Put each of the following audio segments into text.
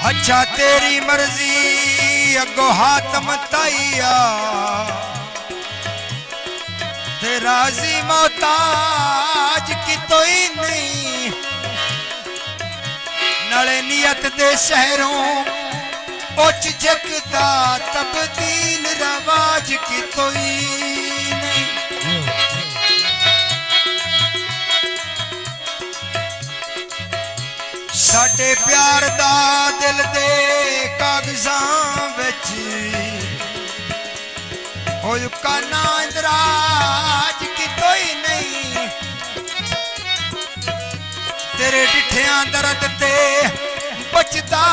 अच्छा तेरी मर्जी अगो हातम ताइया ते राजी मोहताज की तो ही नहीं नले नियत दे शहरों उच जगदा तब्दील रवाज की तो ही नहीं साडे प्यार दा दिल दे कागजां विच होय काना इंदराज की कोई नहीं तेरे डिठियां दर्द ते बचदा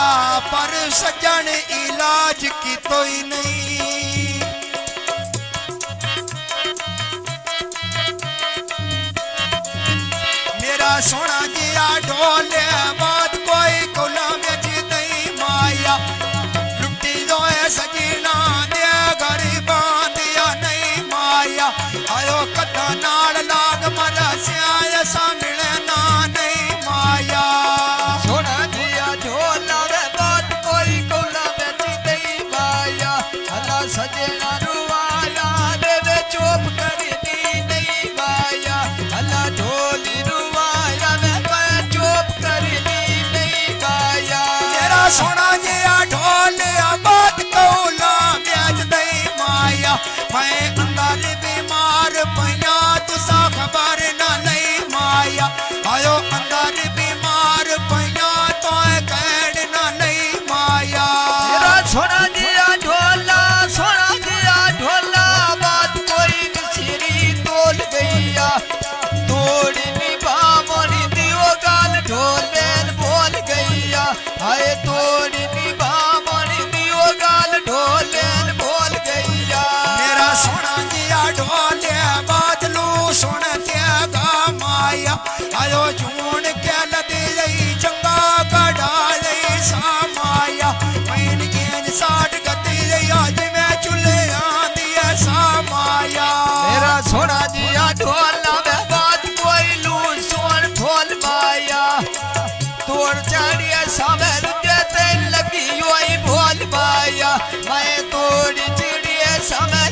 आ पर सजन इलाज की कोई नहीं मेरा सोना जिया ढोले बात कोई गुलाम जी नहीं माया लुटी दो सजना दे गरीबां दिया नहीं माया आयो कदा नाल लाग मरा स्याय सा मिले ना नहीं माया सोना जिया ढोला वे बात कोई गुलाम जी नहीं माया हला सजना रुवाया दे वे चुप करी दी नहीं माया हला ढोली सोना जिया ढोलिया बात कौला ब्याज दई माया मैं अंदर बीमार पैया तुसा खबर ना नहीं माया आयो अंदर बीमार पैया तो कहड़ ना नहीं माया मेरा सोना जिया ढोला बात कोई नसीरी तोल गईया तोड़ी निभा मोरी दियो गाल ढोलेन बोल गईया हाय तोड़ी निभा मोरी दियो गाल ढोलेन बोल गईया मेरा सोना जिया ढोले बात लू सुन त्यागा माया आयो जून के लदी जई चंगा गड़ा जई सा माया मैन गेंज साठ गती जई आज मैं चुले आंदी सा माया मेरा सोना जिया ढोला में बात कोई लू सोन ढोल माया तोड़ चढ़िया सामे लगी योई भोल माया मैं तोड़ी चिड़िया समय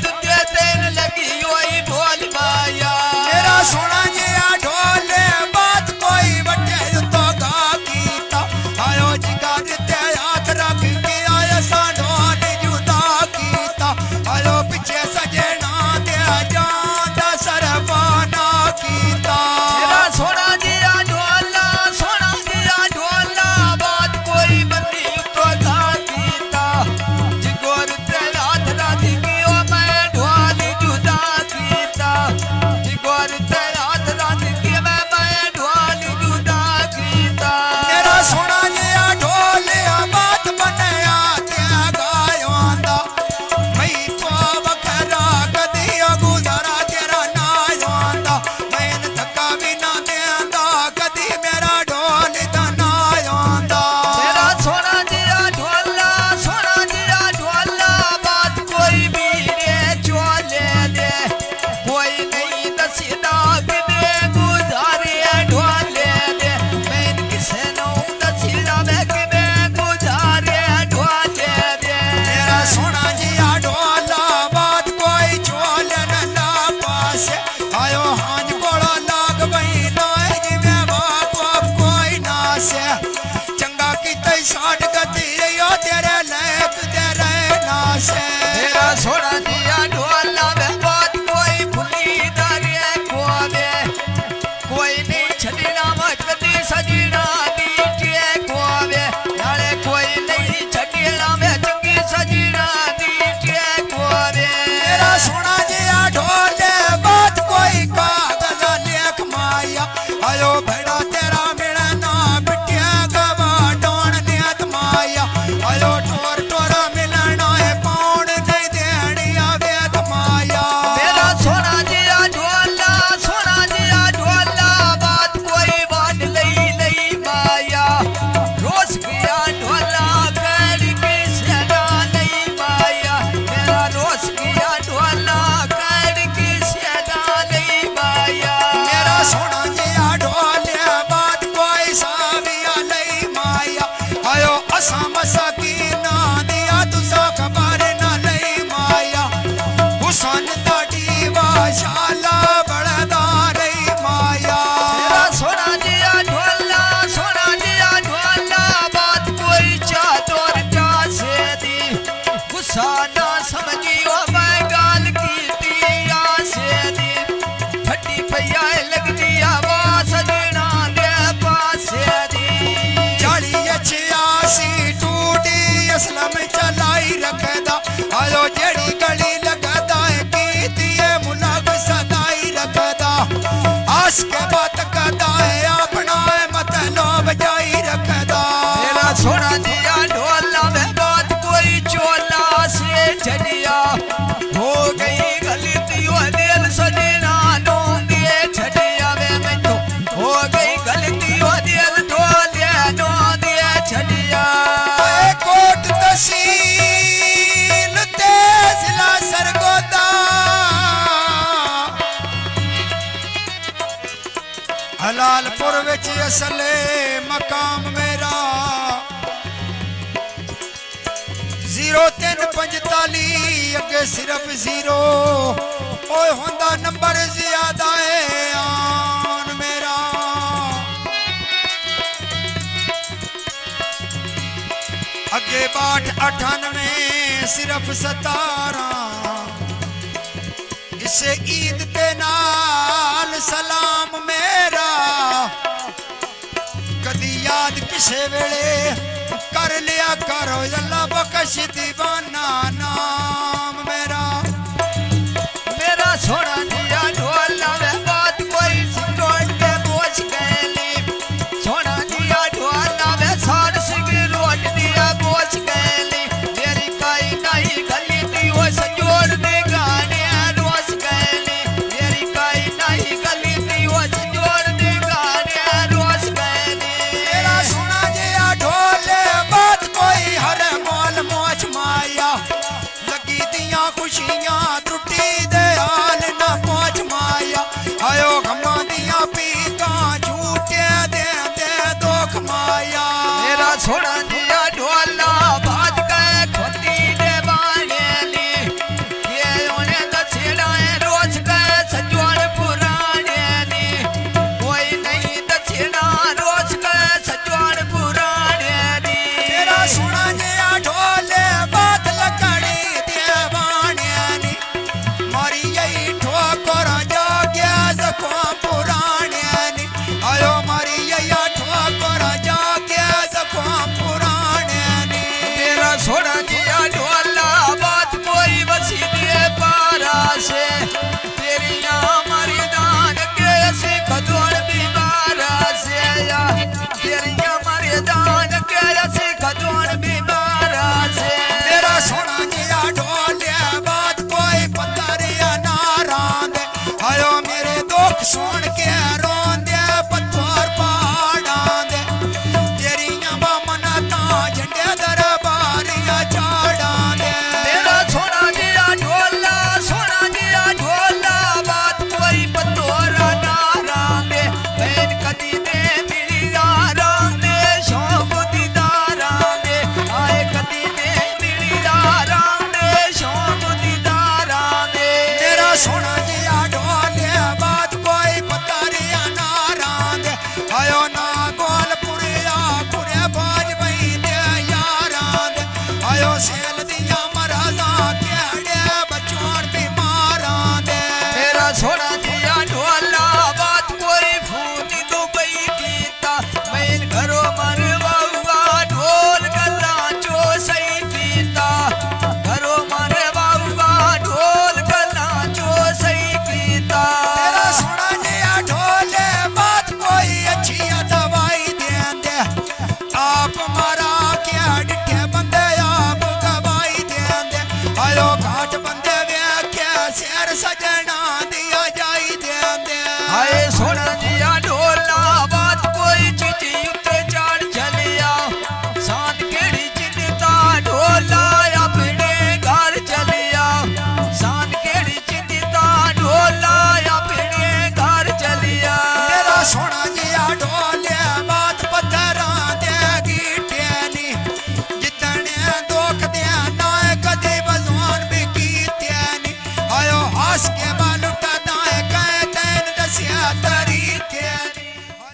तेन लगी योई भोल माया मेरा सोना जिया ढोले बात कोई बटे तो गा कीता आयो जिगा ते हाथ रख के आया सा ढोल जुदा कीता आयो पीछे सजना दे जान दा सरबाना कीता मेरा सोना जिया ढोला बात कोई बंदी तो गा कीता जिगोर ते हाथ रख के ओ मैं ढोली जुदा कीता जिगोर ते हाथ रख के मैं ढोली जुदा कीता मेरा सोना जिया ढोले बात बनया ते गायो आंदा मैं तो बखरा कदी गुजारा तेरा ना आंदा मैं धक्का भी ना देंदा कदी मेरा ढोल दा ना आंदा मेरा सोना जिया ढोला बात कोई बीरे चोले दे कोई नहीं दसीदा बिने गुजारे ढोले दे मैं किसे नो दसीदा मैं किने गुजारे ढोले दे मेरा सोना जिया ढोला बात कोई चोले ना पास आयो हांज कोड़ा लाग बई ना जिਵੇਂ बाप कोई ना से चंगा कीते साठ गति यो तेरे लायक तेरे ना से मेरा सोना जिया ढोला में बात कोई भूली दारिया खोवे कोई नहीं छड़ना मचदी सजना दीटे खोवे नाले कोई नहीं छड़ना में चंगी सजना दीटे खोवे मेरा सोना जिया ढोले बात कोई कागज लेख माया आयो भेड़ा तेरा मिलना बिटिया गवा डोन नियत असा मसाकी ना दिया तुसा खबर ना लई माया हुसन ताड़ी वाशाला बड़दा रही माया तेरा सोना जिया ढोला बात कोई चादर का से दी गुस्सा ना समझियो मैं गाल की दिया से दी फटी पैया लगती आवाज सजना दे पासे दी 40-86 टूटी असलम चलाई रखदा आयो जेड़ी गली लगदा है कीती है मुलाक सदाई रखदा आस के बात करदा है अपना मतलब बजाई रखदा तेरा सोना दिया ढोला में बात कोई चोला से चलिया हो गई गलती वो दिल सजना नो दिए छड़िया में तो हो गई गलती वो दिल ढोले नो दिए छड़िया ओए कोट तहसील ते जिला सरगोदा हलालपुर विच असले मकाम मेरा 0345 अगे सिर्फ 0 ओए होंदा नंबर ज्यादा है आन मेरा अगे 6298 सिर्फ 17 इसे ईद ते नाल सलाम मेरा कदी याद किसे वेले कर लिया करो अल्लाह बख्श दीवाना नाम मेरा मेरा सोना दिया ढोला में बात कोई सिगरेट के बोझ गैली सोना दिया ढोला में सार सिगरेट दिया बोझ गैली मेरी काई नहीं गली थी वो संजोड़ दे गाने रोज गैली मेरी काई नहीं गली थी वो संजोड़ दे गाने रोज गैली तेरा सोना जिया ढोले बात कोई हर मोल मोच माया लगी दियां खुशियां त्रुटी दे हाल ना पहुंच माया आयो गमा दियां पीका झूठे दे दुख माया मेरा सोना दिया ढोला बात कहे खोती दे बानेली ये उन्हें दछिड़ाए रोज कहे सजवान पुरानेली कोई नहीं दछिड़ा रोज कहे सजवान पुरानेली तेरा सोना जिया ढोले बात लकड़ी दे बानियानी मारी यही ठोकर जाग्या जखवा पुरानियानी आयो मारी यही ठोकर जाग्या जखवा पुरानियानी मेरा सोना दिया ढोला बात कोई बसी दे पारा से तेरी हमारी दान के ऐसी खदोड़ बीमारा से या तेरी हमारी दान के ऐसी खदोड़ बीमारा से तेरा सोना जिया ढोले बात कोई पत्थरिया नारां दे आयो मेरे दुख सुन के रोंदे पत्थर पहाड़ां दे तेरियां बामनाता झंडे दरबारियां चाड़ां दे मेरा सोना दिया ढोला बात कोई पतोरा नारा दे बैन कदी दे मिली यारा दे शौक दीदारा दे आए कदी दे मिली यारा दे शौक दीदारा दे तेरा सोना जिया ढोले बात कोई पत्थरिया नारां दे आयो ना गोलपुरिया पुरे बाज बई दे यारां दे आयो सेल दिया मराजा केड़े बचोड़ बीमारां दे मेरा सोना दिया ढोला बात कोई फूटी दुबई कीता मैं घरों मरवाऊगा ढोल गला जो सही पीता घरों मरवाऊगा ढोल गला जो सही पीता तेरा सोना जिया ढोले बात कोई अच्छी दवाई दें दे आप मारा क्या